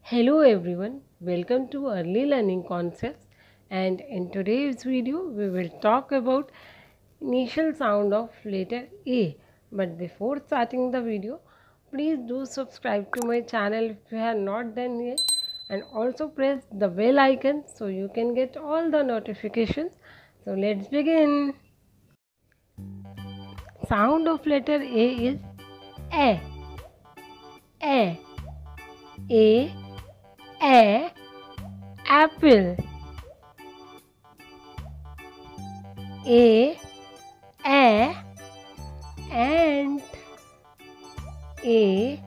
Hello everyone, welcome to Early Learning Concepts, and in today's video we will talk about initial sound of letter A. But before starting the video, please do subscribe to my channel if you have not done yet, and also press the bell icon so you can get all the notifications. So let's begin. Sound of letter A is A. A. A. Apple. A. Ant. A.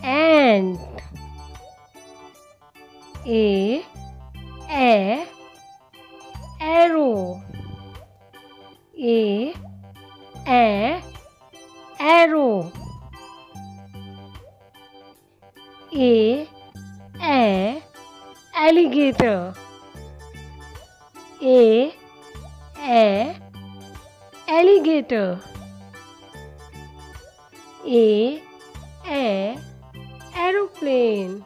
Ant. A. Arrow. A. Arrow. A. Alligator. A. Alligator. A. Aeroplane.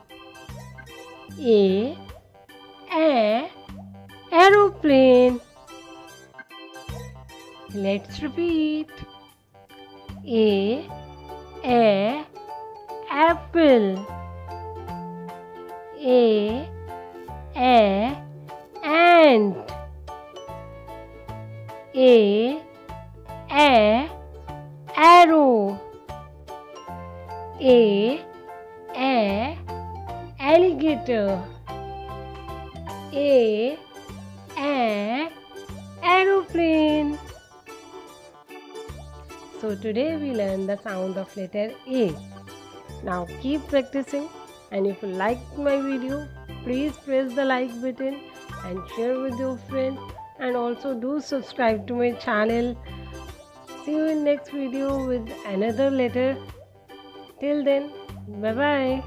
A. Aeroplane. Let's repeat. A. Apple. A. Ant. A. Arrow. A. Alligator. A. Aeroplane. So today we learned the sound of letter A. Now keep practicing, and if you liked my video, please press the like button and share with your friends, and also do subscribe to my channel. See you in next video with another letter. Till then, bye bye.